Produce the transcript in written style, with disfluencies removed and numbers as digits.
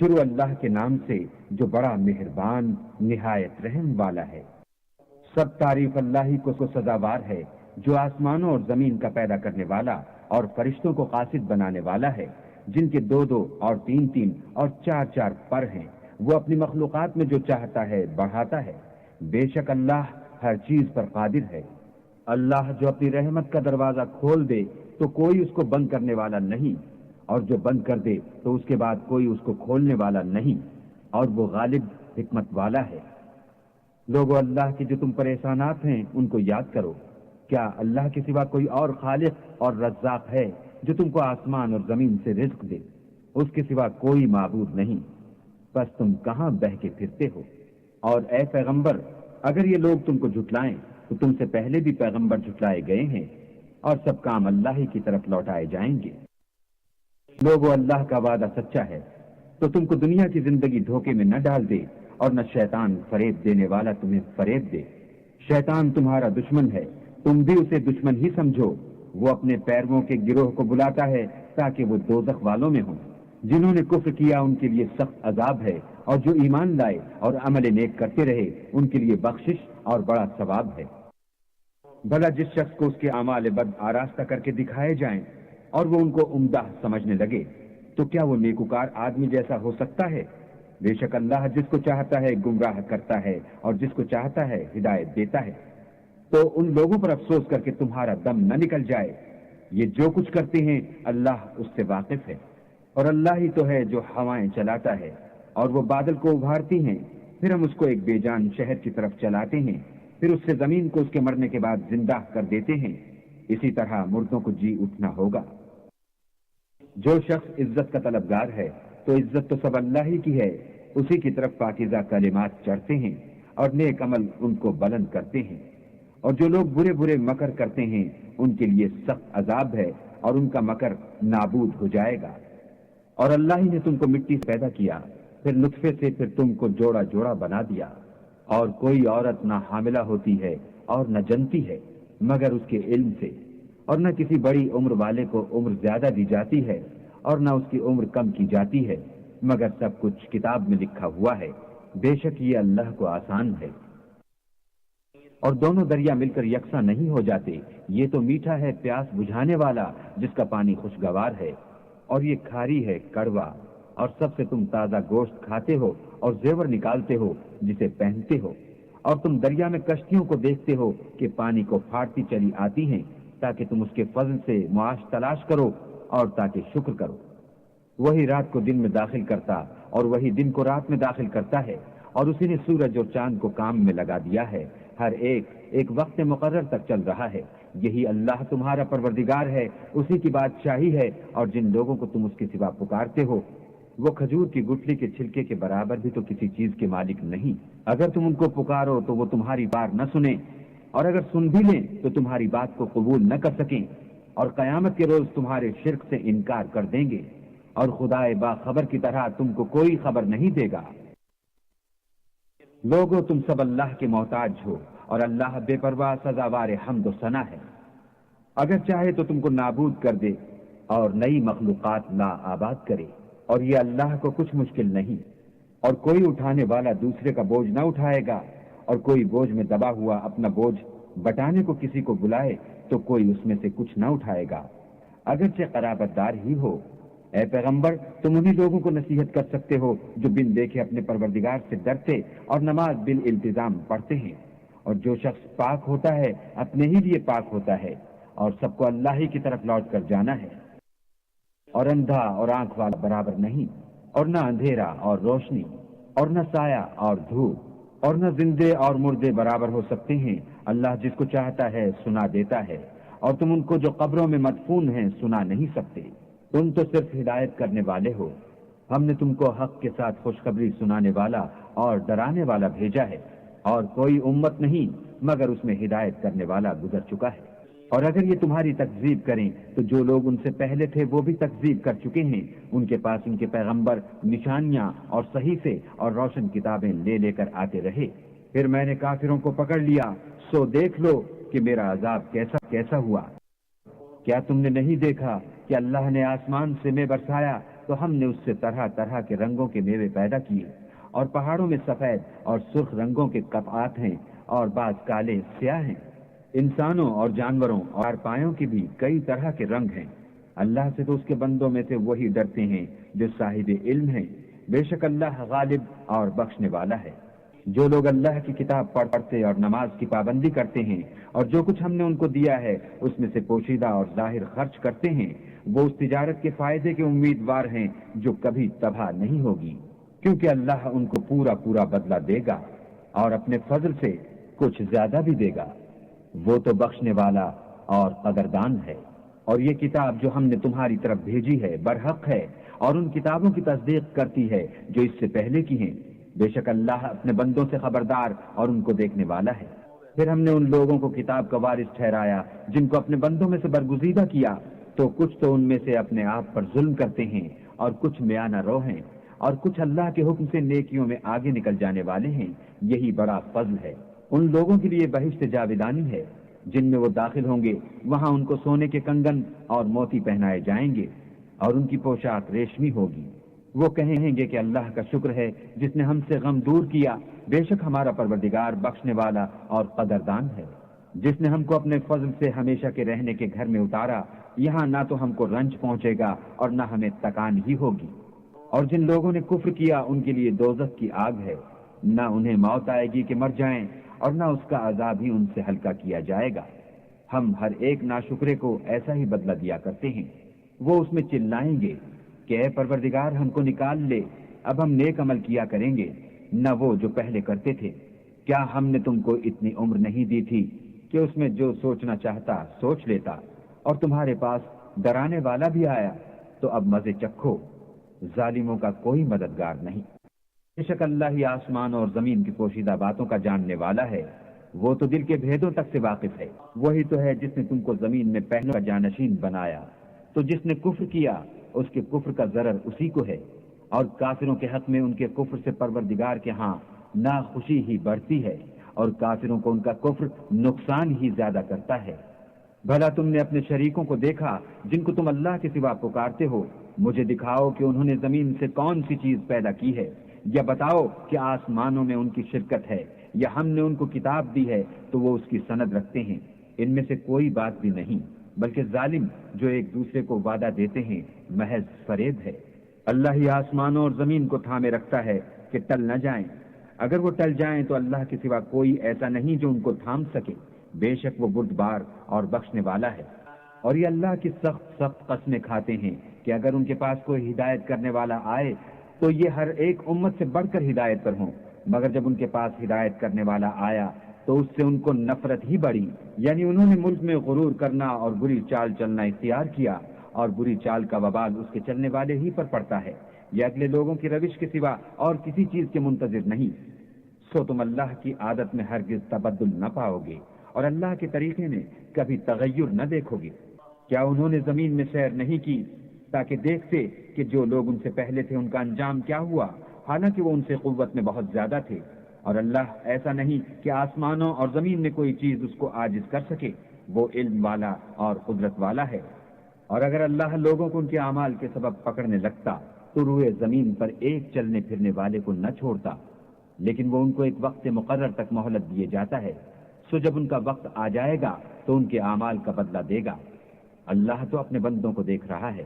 شروع اللہ کے نام سے جو بڑا مہربان نہایت رحم والا ہے۔ سب تعریف اللہ ہی کو سزاوار ہے جو آسمانوں اور زمین کا پیدا کرنے والا اور فرشتوں کو قاصد بنانے والا ہے، جن کے 2 اور 3 اور 4 پر ہیں۔ وہ اپنی مخلوقات میں جو چاہتا ہے بڑھاتا ہے۔ بے شک اللہ ہر چیز پر قادر ہے۔ اللہ جو اپنی رحمت کا دروازہ کھول دے تو کوئی اس کو بند کرنے والا نہیں، اور جو بند کر دے تو اس کے بعد کوئی اس کو کھولنے والا نہیں، اور وہ غالب حکمت والا ہے۔ لوگو، اللہ کے جو تم پر احسانات ہیں ان کو یاد کرو۔ کیا اللہ کے سوا کوئی اور خالق اور رزاق ہے جو تم کو آسمان اور زمین سے رزق دے؟ اس کے سوا کوئی معبود نہیں۔ بس تم کہاں بہہ کے پھرتے ہو؟ اور اے پیغمبر، اگر یہ لوگ تم کو جھٹلائیں تو تم سے پہلے بھی پیغمبر جھٹلائے گئے ہیں، اور سب کام اللہ ہی کی طرف لوٹائے جائیں گے۔ لوگو، اللہ کا وعدہ سچا ہے، تو تم کو دنیا کی زندگی دھوکے میں نہ ڈال دے، اور نہ شیطان فریب دینے والا تمہیں فریب دے۔ شیطان تمہارا دشمن ہے، تم بھی اسے دشمن ہی سمجھو۔ وہ اپنے پیرووں کے گروہ کو بلاتا ہے تاکہ وہ دوزخ والوں میں ہوں۔ جنہوں نے کفر کیا ان کے لیے سخت عذاب ہے، اور جو ایمان لائے اور عمل نیک کرتے رہے ان کے لیے بخشش اور بڑا ثواب ہے۔ بھلا جس شخص کو اس کے اعمال بد آراستہ کر کے دکھائے جائیں اور وہ ان کو عمدہ سمجھنے لگے، تو کیا وہ نیکوکار آدمی جیسا ہو سکتا ہے؟ بے شک اللہ جس کو چاہتا ہے گمراہ کرتا ہے، اور جس کو چاہتا ہے ہدایت دیتا ہے۔ تو ان لوگوں پر افسوس کر کے تمہارا دم نہ نکل جائے۔ یہ جو کچھ کرتے ہیں اللہ اس سے واقف ہے، اور اللہ ہی تو ہے جو ہوائیں چلاتا ہے، اور وہ بادل کو ابھارتی ہیں، پھر ہم اس کو ایک بے جان شہر کی طرف چلاتے ہیں، پھر اس سے زمین کو اس کے مرنے کے بعد زندہ کر دیتے ہیں۔ اسی طرح مردوں کو جی اٹھنا ہوگا۔ جو شخص عزت کا طلبگار ہے تو عزت تو سب اللہ ہی کی ہے، اسی کی طرف پاکیزہ کلمات چڑھتے ہیں اور نیک عمل ان کو بلند کرتے ہیں۔ اور جو لوگ برے برے مکر کرتے ہیں ان کے لیے سخت عذاب ہے، اور ان کا مکر نابود ہو جائے گا۔ اور اللہ ہی نے تم کو مٹی سے پیدا کیا، پھر نطفے سے، پھر تم کو جوڑا جوڑا بنا دیا، اور کوئی عورت نہ حاملہ ہوتی ہے اور نہ جنتی ہے مگر اس کے علم سے، اور نہ کسی بڑی عمر والے کو عمر زیادہ دی جاتی ہے اور نہ اس کی عمر کم کی جاتی ہے، مگر سب کچھ کتاب میں لکھا ہوا ہے۔ بے شک یہ اللہ کو آسان ہے۔ اور دونوں دریا مل کر یکساں نہیں ہو جاتے۔ یہ تو میٹھا ہے پیاس بجھانے والا جس کا پانی خوشگوار ہے، اور یہ کھاری ہے کڑوا۔ اور سب سے تم تازہ گوشت کھاتے ہو اور زیور نکالتے ہو جسے پہنتے ہو، اور تم دریا میں کشتیوں کو دیکھتے ہو کہ پانی کو پھاڑتی چلی آتی ہیں، تاکہ تم اس کے فضل سے معاش تلاش کرو اور تاکہ شکر کرو۔ وہی رات کو دن میں داخل کرتا اور وہی دن کو رات میں داخل کرتا ہے، اور اسی نے سورج اور چاند کو کام میں لگا دیا ہے، ہر ایک وقت مقرر تک چل رہا ہے۔ یہی اللہ تمہارا پروردگار ہے، اسی کی بادشاہی ہے، اور جن لوگوں کو تم اس کے سوا پکارتے ہو وہ کھجور کی گٹھلی کے چھلکے کے برابر بھی تو کسی چیز کے مالک نہیں۔ اگر تم ان کو پکارو تو وہ تمہاری بات نہ سنیں، اور اگر سن بھی لیں تو تمہاری بات کو قبول نہ کر سکیں، اور قیامت کے روز تمہارے شرک سے انکار کر دیں گے، اور خدائے باخبر کی طرح تم کو کوئی خبر نہیں دے گا۔ لوگو، تم سب اللہ کے محتاج ہو، اور اللہ بے پرواہ سزاوار حمد و ثنا ہے۔ اگر چاہے تو تم کو نابود کر دے اور نئی مخلوقات لا آباد کرے، اور یہ اللہ کو کچھ مشکل نہیں۔ اور کوئی اٹھانے والا دوسرے کا بوجھ نہ اٹھائے گا، اور کوئی بوجھ میں دبا ہوا اپنا بوجھ بٹانے کو کسی کو بلائے تو کوئی اس میں سے کچھ نہ اٹھائے گا، اگرچہ قرابت دار ہی ہو۔ اے پیغمبر، تم انہی لوگوں کو نصیحت کر سکتے ہو جو بن دیکھے اپنے پروردگار سے ڈرتے اور نماز بالالتزام پڑھتے ہیں۔ اور جو شخص پاک ہوتا ہے اپنے ہی لیے پاک ہوتا ہے، اور سب کو اللہ ہی کی طرف لوٹ کر جانا ہے۔ اور اندھا اور آنکھ والا برابر نہیں، اور نہ اندھیرا اور روشنی، اور نہ سایہ اور دھوپ، اور نہ زندے اور مردے برابر ہو سکتے ہیں۔ اللہ جس کو چاہتا ہے سنا دیتا ہے، اور تم ان کو جو قبروں میں مدفون ہیں سنا نہیں سکتے۔ تم تو صرف ہدایت کرنے والے ہو۔ ہم نے تم کو حق کے ساتھ خوشخبری سنانے والا اور ڈرانے والا بھیجا ہے، اور کوئی امت نہیں مگر اس میں ہدایت کرنے والا گزر چکا ہے۔ اور اگر یہ تمہاری تکذیب کریں تو جو لوگ ان سے پہلے تھے وہ بھی تکذیب کر چکے ہیں۔ ان کے پاس ان کے پیغمبر نشانیاں اور صحیفے اور روشن کتابیں لے لے کر آتے رہے، پھر میں نے کافروں کو پکڑ لیا، سو دیکھ لو کہ میرا عذاب کیسا ہوا۔ کیا تم نے نہیں دیکھا کہ اللہ نے آسمان سے میں برسایا تو ہم نے اس سے طرح طرح کے رنگوں کے میوے پیدا کیے، اور پہاڑوں میں سفید اور سرخ رنگوں کے قطعات ہیں اور بعض کالے سیاہ ہیں۔ انسانوں اور جانوروں اور پایوں کے بھی کئی طرح کے رنگ ہیں۔ اللہ سے تو اس کے بندوں میں سے وہی ڈرتے ہیں جو صاحب علم ہیں، بے شک اللہ غالب اور بخشنے والا ہے۔ جو لوگ اللہ کی کتاب پڑھتے اور نماز کی پابندی کرتے ہیں اور جو کچھ ہم نے ان کو دیا ہے اس میں سے پوشیدہ اور ظاہر خرچ کرتے ہیں، وہ اس تجارت کے فائدے کے امیدوار ہیں جو کبھی تباہ نہیں ہوگی، کیونکہ اللہ ان کو پورا پورا بدلہ دے گا اور اپنے فضل سے کچھ زیادہ بھی دے گا۔ وہ تو بخشنے والا اور قدردان ہے۔ اور یہ کتاب جو ہم نے تمہاری طرف بھیجی ہے برحق ہے اور ان کتابوں کی تصدیق کرتی ہے جو اس سے پہلے کی ہیں۔ بے شک اللہ اپنے بندوں سے خبردار اور ان کو دیکھنے والا ہے۔ پھر ہم نے ان لوگوں کو کتاب کا وارث ٹھہرایا جن کو اپنے بندوں میں سے برگزیدہ کیا، تو کچھ تو ان میں سے اپنے آپ پر ظلم کرتے ہیں اور کچھ میانہ رو ہیں، اور کچھ اللہ کے حکم سے نیکیوں میں آگے نکل جانے والے ہیں۔ یہی بڑا فضل ہے۔ ان لوگوں کے لیے بہشت جاویدانی ہے جن میں وہ داخل ہوں گے، وہاں ان کو سونے کے کنگن اور موتی پہنائے جائیں گے اور ان کی پوشاک ریشمی ہوگی۔ وہ کہیں گے کہ اللہ کا شکر ہے جس نے ہم سے غم دور کیا، بے شک ہمارا پروردگار بخشنے والا اور قدردان ہے، جس نے ہم کو اپنے فضل سے ہمیشہ کے رہنے کے گھر میں اتارا، یہاں نہ تو ہم کو رنج پہنچے گا اور نہ ہمیں تکان ہی ہوگی۔ اور جن لوگوں نے کفر کیا ان کے لیے دوزخ کی آگ ہے، نہ انہیں موت آئے گی کہ مر جائیں اور نہ اس کا عذاب ہی ان سے ہلکا کیا جائے گا۔ ہم ہر ایک ناشکرے کو ایسا ہی بدلہ دیا کرتے ہیں۔ وہ اس میں چلائیں گے کہ اے پروردگار ہم کو نکال لے، اب ہم نیک عمل کیا کریں گے، نہ وہ جو پہلے کرتے تھے۔ کیا ہم نے تم کو اتنی عمر نہیں دی تھی کہ اس میں جو سوچنا چاہتا سوچ لیتا، اور تمہارے پاس ڈرانے والا بھی آیا، تو اب مزے چکھو، ظالموں کا کوئی مددگار نہیں۔ بے شک اللہ ہی آسمان اور زمین کی پوشیدہ باتوں کا جاننے والا ہے، وہ تو دل کے بھیدوں تک سے واقف ہے۔ وہی تو ہے جس نے تم کو زمین میں پہلو کا جانشین بنایا، تو جس نے کفر کیا اس کے کفر کا ضرر اسی کو ہے، اور کافروں کے حق میں ان کے کفر سے پروردگار کے ہاں ناخوشی ہی بڑھتی ہے، اور کافروں کو ان کا کفر نقصان ہی زیادہ کرتا ہے۔ بھلا تم نے اپنے شریکوں کو دیکھا جن کو تم اللہ کے سوا پکارتے ہو؟ مجھے دکھاؤ کہ انہوں نے زمین سے کون سی چیز پیدا کی ہے، یا بتاؤ کہ آسمانوں میں ان کی شرکت ہے، یا ہم نے ان کو کتاب دی ہے تو وہ اس کی سند رکھتے ہیں۔ ان میں سے کوئی بات بھی نہیں، بلکہ ظالم جو ایک دوسرے کو وعدہ دیتے ہیں محض فریب ہے۔ اللہ ہی آسمانوں اور زمین کو تھامے رکھتا ہے کہ ٹل نہ جائیں، اگر وہ ٹل جائیں تو اللہ کے سوا کوئی ایسا نہیں جو ان کو تھام سکے، بے شک وہ بردبار اور بخشنے والا ہے۔ اور یہ اللہ کی سخت سخت قسمیں کھاتے ہیں کہ اگر ان کے پاس کوئی ہدایت کرنے والا آئے تو یہ ہر ایک امت سے بڑھ کر ہدایت پر ہوں، مگر جب ان کے پاس ہدایت کرنے والا آیا تو اس سے ان کو نفرت ہی بڑھی، یعنی انہوں نے ملک میں غرور کرنا اور بری چال چلنا اختیار کیا، اور بری چال کا وبال اس کے چلنے والے ہی پر پڑتا ہے، یہ اگلے لوگوں کی روش کے سوا اور کسی چیز کے منتظر نہیں۔ سو تم اللہ کی عادت میں ہرگز تبدل نہ پاؤ گے اور اللہ کے طریقے میں کبھی تغیر نہ دیکھو گے۔ کیا انہوں نے زمین میں سیر نہیں کی تاکہ دیکھتے کہ جو لوگ ان سے پہلے تھے ان کا انجام کیا ہوا، حالانکہ وہ ان سے قوت میں بہت زیادہ تھے؟ اور اللہ ایسا نہیں کہ آسمانوں اور زمین میں کوئی چیز اس کو عاجز کر سکے، وہ علم والا اور قدرت والا ہے۔ اور اگر اللہ لوگوں کو ان کے اعمال کے سبب پکڑنے لگتا تو روئے زمین پر ایک چلنے پھرنے والے کو نہ چھوڑتا، لیکن وہ ان کو ایک وقت مقرر تک مہلت دیے جاتا ہے، سو جب ان کا وقت آ جائے گا تو ان کے اعمال کا بدلہ دے گا۔ اللہ تو اپنے بندوں کو دیکھ رہا ہے۔